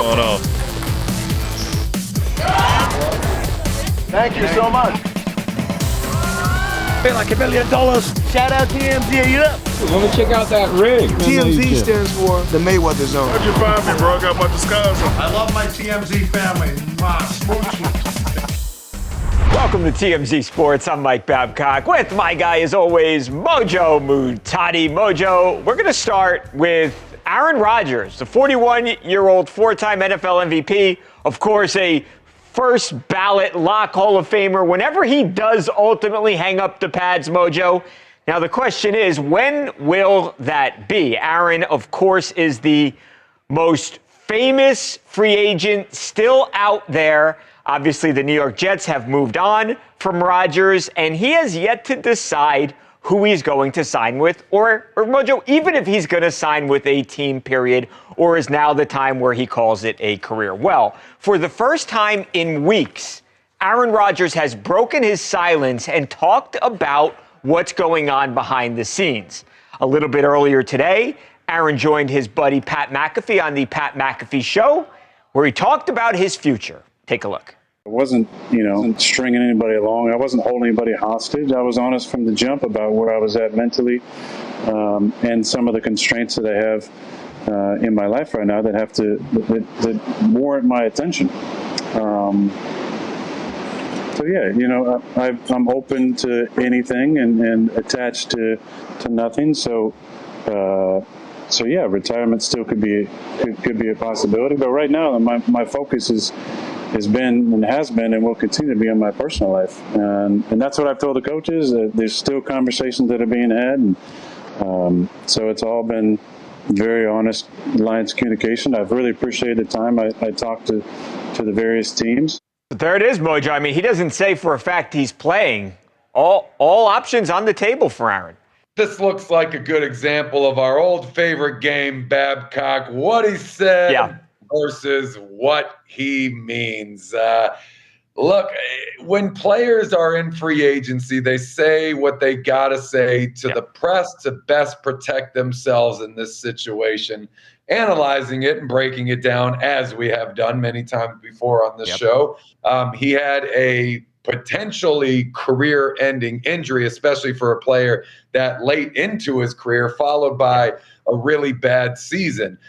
going on. Thank you so much. Feel like $1 million. Shout out TMZ, you up? Let me check out that rig. TMZ stands for the Mayweather Zone. How'd you find me, bro? I got my disguise on. I love my TMZ family. Welcome to TMZ Sports. I'm Mike Babcock with my guy, as always, Mojo Muhtadi. Mojo, we're going to start with Aaron Rodgers, the 41-year-old four-time NFL MVP. Of course, a first ballot lock Hall of Famer whenever he does ultimately hang up the pads, Mojo. Now, the question is, when will that be? Aaron, of course, is the most famous free agent still out there. Obviously, the New York Jets have moved on from Rodgers, and he has yet to decide who he's going to sign with, or Mojo, even if he's going to sign with a team, period, or is now the time where he calls it a career. Well, for the first time in weeks, Aaron Rodgers has broken his silence and talked about what's going on behind the scenes. A little bit earlier today, Aaron joined his buddy Pat McAfee on the Pat McAfee Show, where he talked about his future. Take a look. I wasn't stringing anybody along. I wasn't holding anybody hostage. I was honest from the jump about where I was at mentally, and some of the constraints that I have in my life right now that warrant my attention. So yeah, I'm open to anything and attached to nothing. So yeah, retirement still could be a possibility. But right now, my focus has been and will continue to be on my personal life, and that's what I've told the coaches. There's still conversations that are being had, and so it's all been very honest lines of communication. I've really appreciated the time I talked to the various teams. But there it is, Mojo. I mean, he doesn't say for a fact he's playing. All options on the table for Aaron. This looks like a good example of our old favorite game, Babcock. What he said versus what he means. Look, when players are in free agency, they say what they got to say to the press to best protect themselves in this situation, analyzing it and breaking it down as we have done many times before on this show. He had a potentially career-ending injury, especially for a player that late into his career, followed by a really bad season.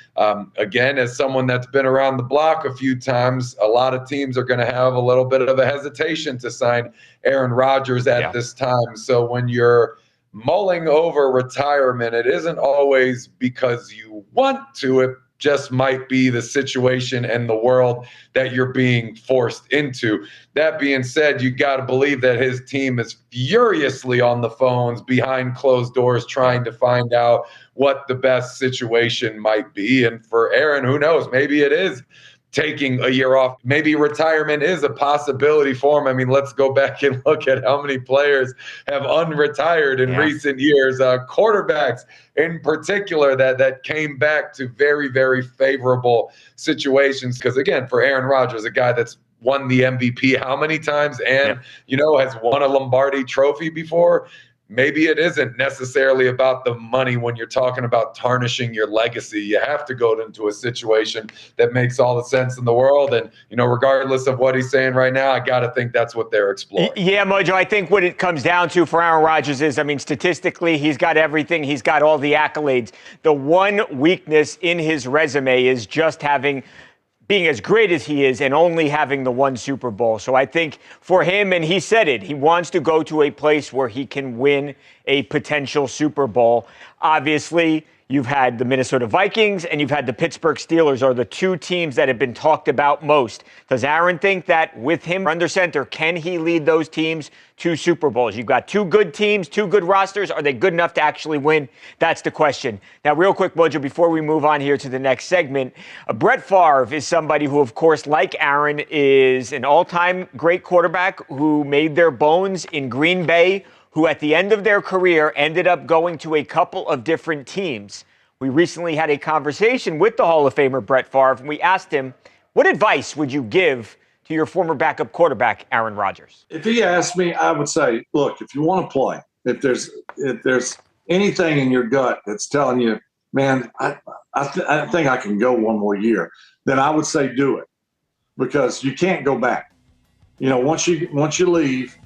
Again, as someone that's been around the block a few times, a lot of teams are going to have a little bit of a hesitation to sign Aaron Rodgers at this time. So when you're mulling over retirement, it isn't always because you want to. It just might be the situation and the world that you're being forced into. That being said, you got to believe that his team is furiously on the phones behind closed doors trying to find out what the best situation might be. And for Aaron, who knows? Maybe it is taking a year off. Maybe retirement is a possibility for him. I mean, let's go back and look at how many players have unretired in recent years. Quarterbacks in particular that came back to very, very favorable situations. Because again, for Aaron Rodgers, a guy that's won the MVP how many times and, has won a Lombardi trophy before, maybe it isn't necessarily about the money when you're talking about tarnishing your legacy. You have to go into a situation that makes all the sense in the world. And, regardless of what he's saying right now, I got to think that's what they're exploring. Yeah, Mojo, I think what it comes down to for Aaron Rodgers is, statistically, he's got everything. He's got all the accolades. The one weakness in his resume is just being as great as he is and only having the one Super Bowl. So I think for him, and he said it, he wants to go to a place where he can win a potential Super Bowl. Obviously, you've had the Minnesota Vikings and you've had the Pittsburgh Steelers are the two teams that have been talked about most. Does Aaron think that with him under center, can he lead those teams to Super Bowls? You've got two good teams, two good rosters. Are they good enough to actually win? That's the question. Now, real quick, Mojo, before we move on here to the next segment, Brett Favre is somebody who, of course, like Aaron, is an all-time great quarterback who made their bones in Green Bay, who at the end of their career ended up going to a couple of different teams. We recently had a conversation with the Hall of Famer Brett Favre, and we asked him, what advice would you give to your former backup quarterback, Aaron Rodgers? If he asked me, I would say, look, if you want to play, if there's anything in your gut that's telling you man, I think I can go one more year, then I would say do it, because you can't go back. Once you leave,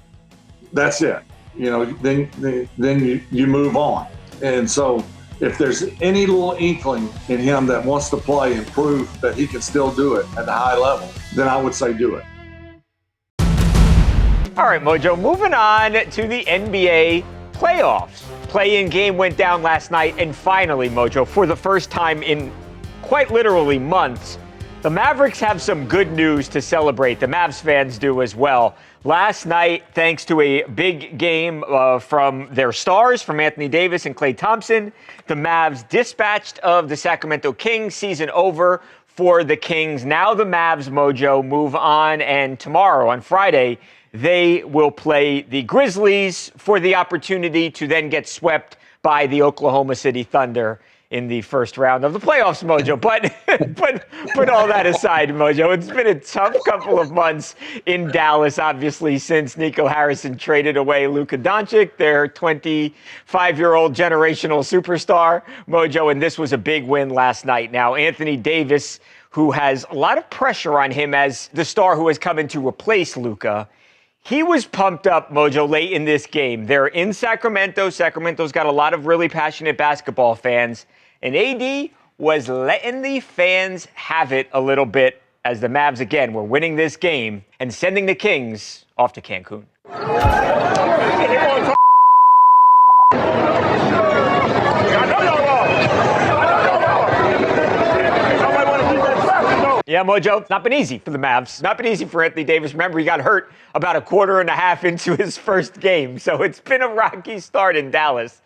that's it. Then you move on. And so if there's any little inkling in him that wants to play and prove that he can still do it at a high level, then I would say do it. All right, Mojo, moving on to the NBA playoffs. Play-in game went down last night, and finally, Mojo, for the first time in quite literally months, the Mavericks have some good news to celebrate. The Mavs fans do as well. Last night, thanks to a big game from their stars, from Anthony Davis and Klay Thompson, the Mavs dispatched of the Sacramento Kings. Season over for the Kings. Now the Mavs, Mojo, move on, and tomorrow, on Friday, they will play the Grizzlies for the opportunity to then get swept by the Oklahoma City Thunder in the first round of the playoffs, Mojo. But put all that aside, Mojo. It's been a tough couple of months in Dallas, obviously, since Nico Harrison traded away Luka Doncic, their 25-year-old generational superstar, Mojo. And this was a big win last night. Now, Anthony Davis, who has a lot of pressure on him as the star who has come in to replace Luka, he was pumped up, Mojo, late in this game. They're in Sacramento. Sacramento's got a lot of really passionate basketball fans. And AD was letting the fans have it a little bit as the Mavs, again, were winning this game and sending the Kings off to Cancun. Yeah, Mojo, it's not been easy for the Mavs. Not been easy for Anthony Davis. Remember, he got hurt about a quarter and a half into his first game. So it's been a rocky start in Dallas.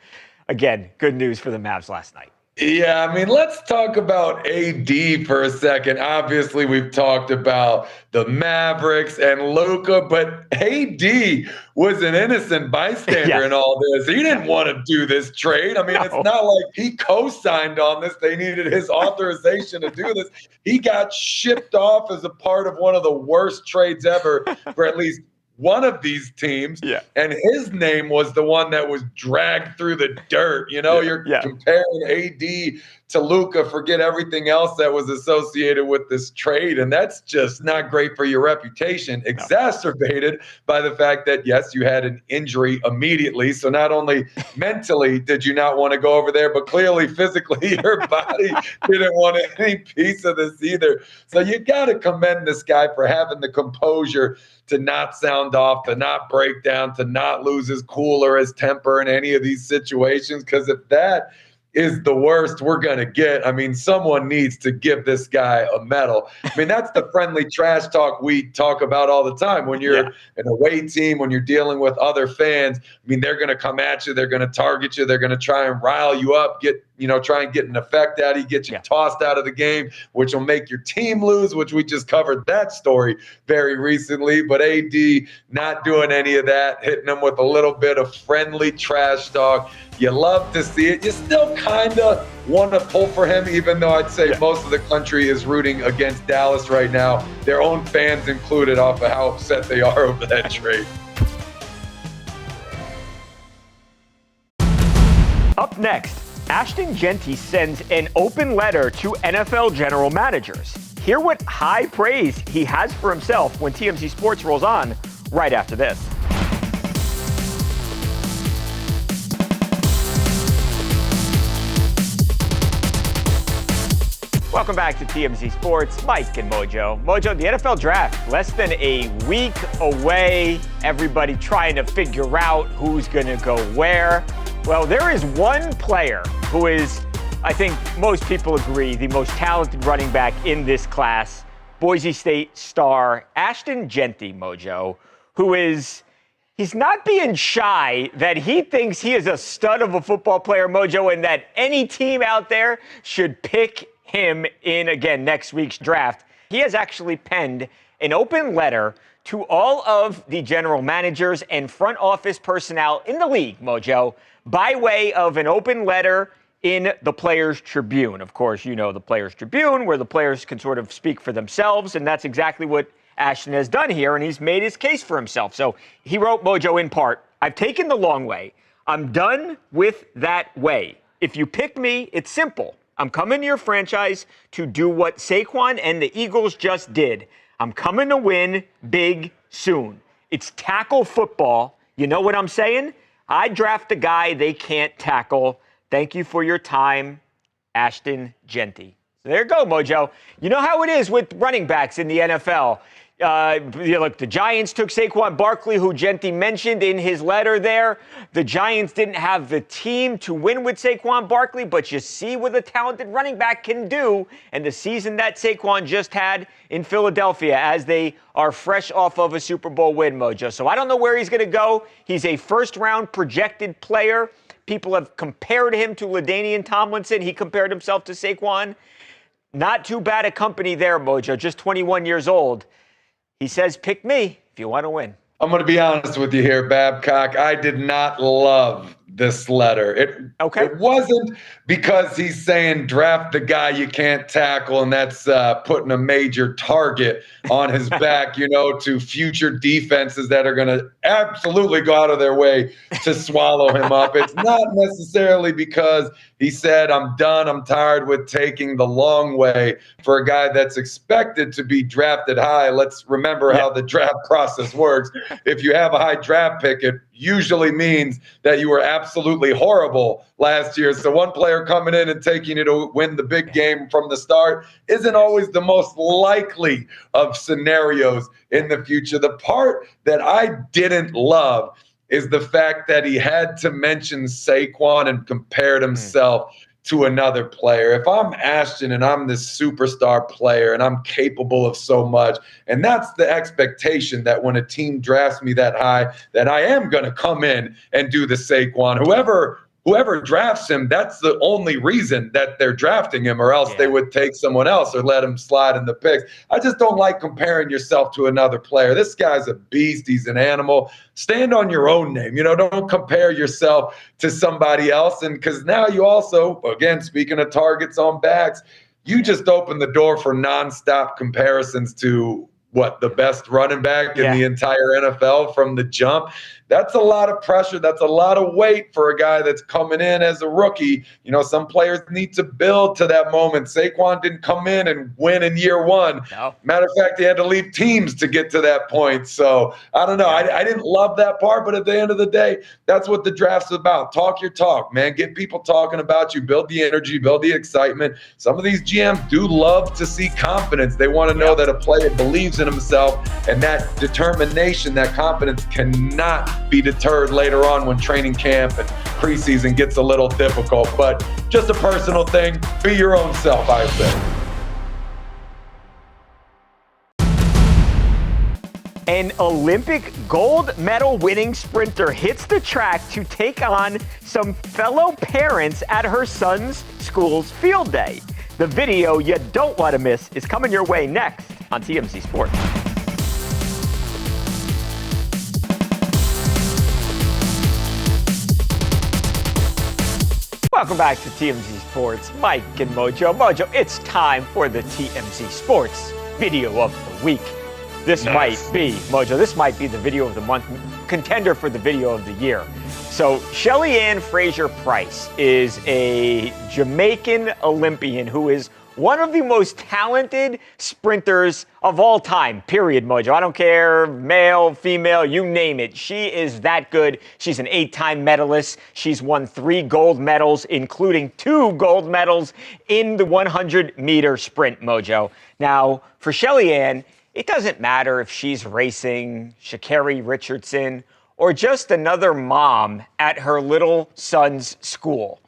Again, good news for the Mavs last night. Yeah, I mean, let's talk about AD for a second. Obviously, we've talked about the Mavericks and Luka, but AD was an innocent bystander in all this. He didn't want to do this trade. I mean, It's not like he co-signed on this. They needed his authorization to do this. He got shipped off as a part of one of the worst trades ever for at least one of these teams, and his name was the one that was dragged through the dirt. You're comparing AD to Luka, forget everything else that was associated with this trade, and that's just not great for your reputation, exacerbated by the fact that, yes, you had an injury immediately, so not only mentally did you not want to go over there, but clearly physically your body didn't want any piece of this either. So you got to commend this guy for having the composure to not sound off, to not break down, to not lose his cool or his temper in any of these situations, because if that is the worst we're going to get, I mean, someone needs to give this guy a medal. I mean, that's the friendly trash talk we talk about all the time. When you're an away team, when you're dealing with other fans, I mean, they're going to come at you. They're going to target you. They're going to try and rile you up, try and get an effect out of you, get you tossed out of the game, which will make your team lose, which we just covered that story very recently. But AD not doing any of that, hitting them with a little bit of friendly trash talk. You love to see it. You still kind of want to pull for him, even though I'd say most of the country is rooting against Dallas right now, their own fans included, off of how upset they are over that trade. Up next, Ashton Jeanty sends an open letter to NFL general managers. Hear what high praise he has for himself when TMZ Sports rolls on right after this. Welcome back to TMZ Sports. Mike and Mojo. Mojo, the NFL draft, less than a week away. Everybody trying to figure out who's going to go where. Well, there is one player who is, I think most people agree, the most talented running back in this class, Boise State star Ashton Jeanty, Mojo, who is, he's not being shy that he thinks he is a stud of a football player, Mojo, and that any team out there should pick him in, again, next week's draft. He has actually penned an open letter to all of the general managers and front office personnel in the league, Mojo, by way of an open letter in the Players Tribune. Of course, you know the Players Tribune, where the players can sort of speak for themselves, and that's exactly what Ashton has done here, and he's made his case for himself. So he wrote, Mojo, in part, "I've taken the long way. I'm done with that way. if you pick me, it's simple. I'm coming to your franchise to do what Saquon and the Eagles just did. I'm coming to win big soon. It's tackle football. You know what I'm saying? I draft a guy they can't tackle. Thank you for your time, Ashton Jeanty. So there you go, Mojo. You know how it is with running backs in the NFL. Look, the Giants took Saquon Barkley, who Jeanty mentioned in his letter there. The Giants didn't have the team to win with Saquon Barkley, but you see what a talented running back can do. And the season that Saquon just had in Philadelphia, as they are fresh off of a Super Bowl win, Mojo. So I don't know where he's going to go. He's a first-round projected player. People have compared him to LaDainian Tomlinson. He compared himself to Saquon. Not too bad a company there, Mojo. Just 21 years old. He says, pick me if you want to win. I'm going to be honest with you here, Babcock. I did not love this letter. It wasn't because he's saying draft the guy you can't tackle, and that's putting a major target on his back, to future defenses that are going to absolutely go out of their way to swallow him up. It's not necessarily because he said, I'm done, I'm tired with taking the long way for a guy that's expected to be drafted high. Let's remember how the draft process works. If you have a high draft pick, it usually means that you were absolutely horrible last year. So one player coming in and taking you to win the big game from the start isn't always the most likely of scenarios in the future. The part that I didn't love is the fact that he had to mention Saquon and compared himself to another player. If I'm Ashton and I'm this superstar player and I'm capable of so much, and that's the expectation that when a team drafts me that high, that I am going to come in and do the Saquon. Whoever drafts him, that's the only reason that they're drafting him, or else they would take someone else or let him slide in the picks. I just don't like comparing yourself to another player. This guy's a beast. He's an animal. Stand on your own name. Don't compare yourself to somebody else. And because now you also, again, speaking of targets on backs, you just open the door for nonstop comparisons to the best running back in the entire NFL from the jump. That's a lot of pressure. That's a lot of weight for a guy that's coming in as a rookie. Some players need to build to that moment. Saquon didn't come in and win in year one. No. Matter of fact, he had to leave teams to get to that point. So I don't know. I didn't love that part, but at the end of the day, that's what the draft's about. Talk your talk, man. Get people talking about you. Build the energy, build the excitement. Some of these GMs do love to see confidence. They want to know that a player believes in himself, and that determination, that confidence cannot be deterred later on when training camp and preseason gets a little difficult. But just a personal thing. Be your own self, I say. An Olympic gold medal winning sprinter hits the track to take on some fellow parents at her son's school's field day. The video you don't want to miss is coming your way next on TMZ Sports. Welcome back to TMZ Sports. Mike and Mojo. Mojo, it's time for the TMZ Sports Video of the Week. This might be the video of the month, contender for the video of the year. So Shelly Ann Fraser-Price is a Jamaican Olympian who is one of the most talented sprinters of all time, period, Mojo. I don't care, male, female, you name it. She is that good. She's an 8-time medalist. She's won 3 gold medals, including 2 gold medals in the 100-meter sprint, Mojo. Now, for Shelly Ann, it doesn't matter if she's racing Sha'Carri Richardson or just another mom at her little son's school.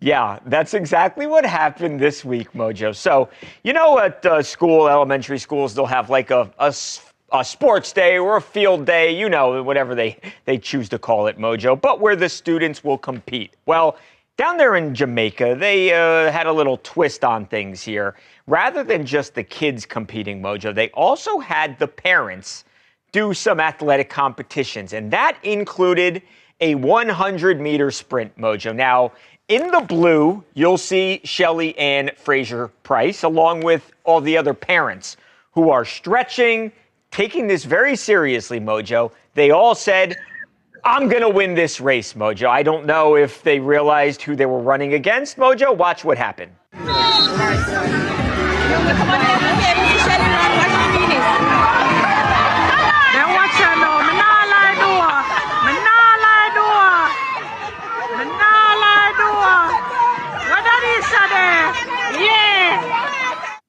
Yeah, that's exactly what happened this week, Mojo. So, at school, elementary schools, they'll have like a sports day or a field day, whatever they choose to call it, Mojo, but where the students will compete. Well, down there in Jamaica, they had a little twist on things here. Rather than just the kids competing, Mojo, they also had the parents do some athletic competitions, and that included a 100-meter sprint, Mojo. Now, in the blue, you'll see Shelly Ann Fraser-Price, along with all the other parents who are stretching, taking this very seriously, Mojo. They all said, I'm going to win this race, Mojo. I don't know if they realized who they were running against, Mojo. Watch what happened.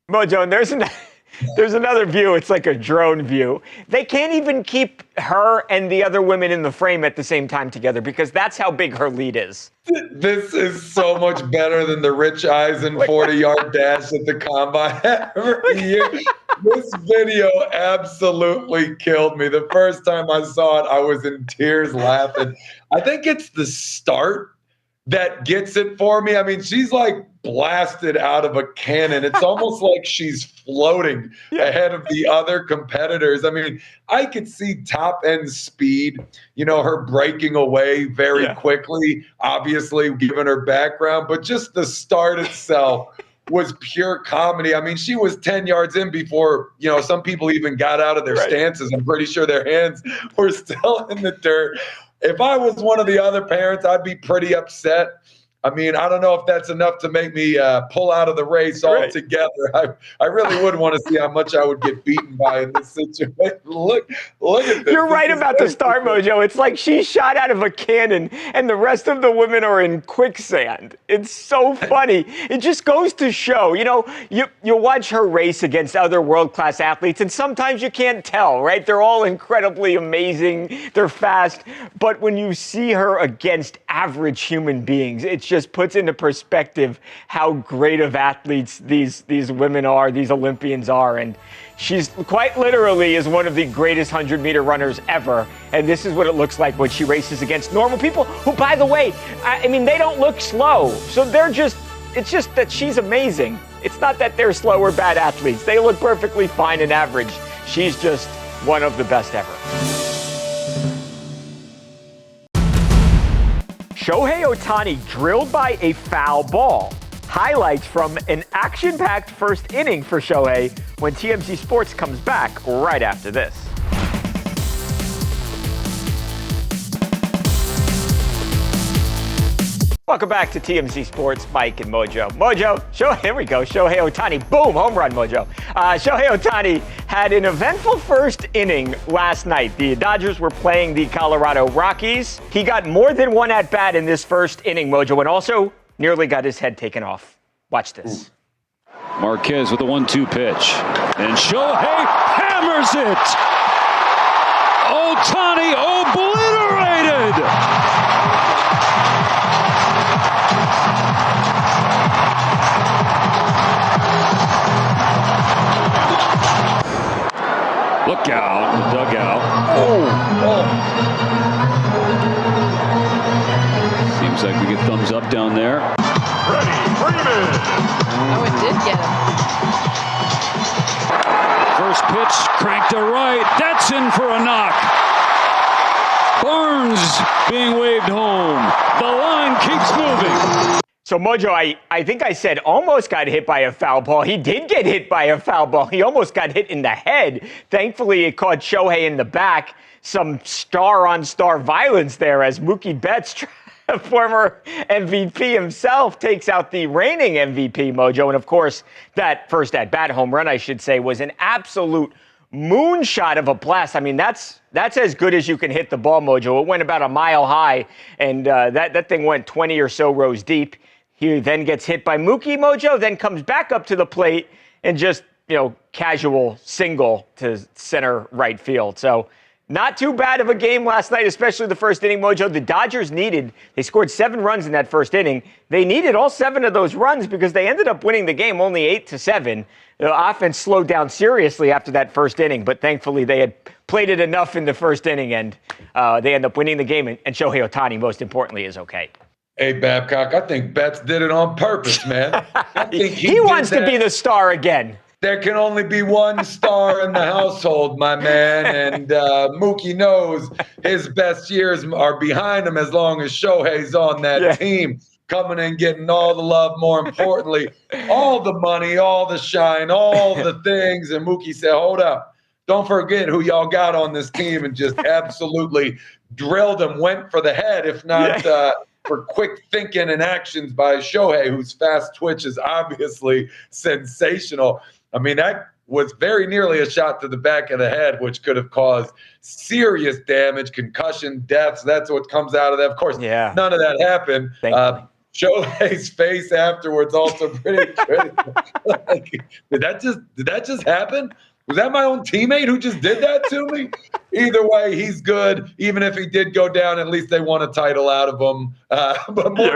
Mojo, and there's another view. It's like a drone view. They can't even keep her and the other women in the frame at the same time together because that's how big her lead is. This is so much better than the Rich Eisen 40-yard dash at the combine every year. This video absolutely killed me. The first time I saw it, I was in tears laughing. I think it's the start that gets it for me. I mean, she's like blasted out of a cannon. It's almost like she's floating ahead of the other competitors. I mean, I could see top end speed, her breaking away very quickly, obviously given her background, but just the start itself was pure comedy. I mean, she was 10 yards in before, some people even got out of their stances. I'm pretty sure their hands were still in the dirt. If I was one of the other parents, I'd be pretty upset. I mean, I don't know if that's enough to make me pull out of the race altogether. I really would want to see how much I would get beaten by in this situation. Look at this. You're right about the start, Mojo. It's like she shot out of a cannon and the rest of the women are in quicksand. It's so funny. It just goes to show, you watch her race against other world-class athletes and sometimes you can't tell, right? They're all incredibly amazing. They're fast. But when you see her against average human beings, it just puts into perspective how great of athletes these women are, these Olympians are. And she's quite literally is one of the greatest 100-meter runners ever. And this is what it looks like when she races against normal people who, by the way, I mean, they don't look slow. So it's just that she's amazing. It's not that they're slow or bad athletes. They look perfectly fine and average. She's just one of the best ever. Shohei Ohtani drilled by a foul ball. Highlights from an action-packed first inning for Shohei when TMZ Sports comes back right after this. Welcome back to TMZ Sports, Mike and Mojo. Here we go. Shohei Ohtani, boom, home run, Mojo. Shohei Ohtani had an eventful first inning last night. The Dodgers were playing the Colorado Rockies. He got more than one at-bat in this first inning, Mojo, and also nearly got his head taken off. Watch this. Marquez with a 1-2 pitch. And Shohei hammers it! Ohtani obliterated! Look out, the dugout. Seems like we get thumbs up down there. Ready, Freeman. Oh, it did get him. First pitch cranked to right. That's in for a knock. Barnes being waved home. The line keeps moving. So, Mojo, I think I said almost got hit by a foul ball. He did get hit by a foul ball. He almost got hit in the head. Thankfully, it caught Shohei in the back. Some star-on-star violence there as Mookie Betts, former MVP himself, takes out the reigning MVP, Mojo. And, of course, that first at-bat home run, I should say, was an absolute moonshot of a blast. I mean, that's as good as you can hit the ball, Mojo. It went about a mile high, and that thing went 20 or so rows deep. He then gets hit by Mookie, Mojo, then comes back up to the plate and just, casual single to center right field. So not too bad of a game last night, especially the first inning, Mojo. The Dodgers they scored 7 runs in that first inning. They needed all 7 of those runs because they ended up winning the game only 8-7. The offense slowed down seriously after that first inning, but thankfully they had played it enough in the first inning and they end up winning the game. And Shohei Ohtani, most importantly, is okay. Hey, Babcock, I think Betts did it on purpose, man. I think he wants to be the star again. There can only be one star in the household, my man, and Mookie knows his best years are behind him as long as Shohei's on that team, coming in, getting all the love, more importantly, all the money, all the shine, all the things. And Mookie said, hold up. don't forget who y'all got on this team and just absolutely drilled him, went for the head, if not for quick thinking and actions by Shohei, whose fast twitch is obviously sensational. I mean, that was very nearly a shot to the back of the head, which could have caused serious damage, concussion, deaths. That's what comes out of that. Of course, none of that happened. Shohei's face afterwards also pretty like, did that just happen? Was that my own teammate who just did that to me? Either way, he's good. Even if he did go down, at least they won a title out of him. But more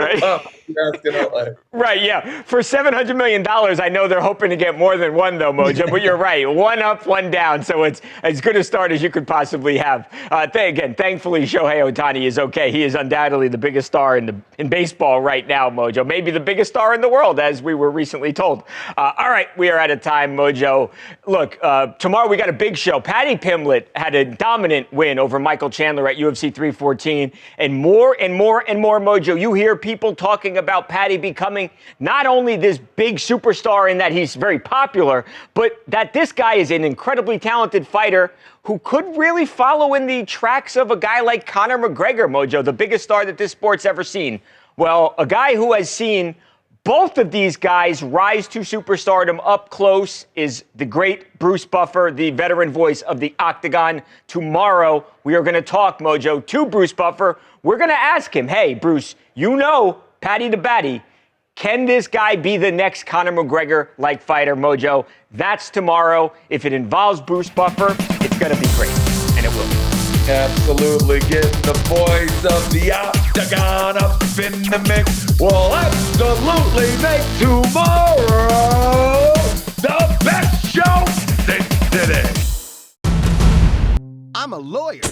Right, yeah. For $700 million, I know they're hoping to get more than one, though, Mojo. But you're right. One up, one down. So it's as good a start as you could possibly have. Again, thankfully, Shohei Ohtani is okay. He is undoubtedly the biggest star in baseball right now, Mojo. Maybe the biggest star in the world, as we were recently told. All right, we are out of time, Mojo. Look, tomorrow we got a big show. Paddy Pimblett had a dominant win over Michael Chandler at UFC 314. And more and more and more, Mojo, you hear people talking about Paddy becoming not only this big superstar in that he's very popular, but that this guy is an incredibly talented fighter who could really follow in the tracks of a guy like Conor McGregor, Mojo, the biggest star that this sport's ever seen. Well, a guy who has seen both of these guys rise to superstardom up close is the great Bruce Buffer, the veteran voice of the Octagon. Tomorrow, we are going to talk, Mojo, to Bruce Buffer. We're going to ask him, hey, Bruce, you know, Paddy the Batty, can this guy be the next Conor McGregor-like fighter, Mojo? That's tomorrow. If it involves Bruce Buffer, it's going to be great, and it will be. Absolutely, getting the voice of the Octagon up in the mix. We'll absolutely make tomorrow the best show since today. I'm a lawyer.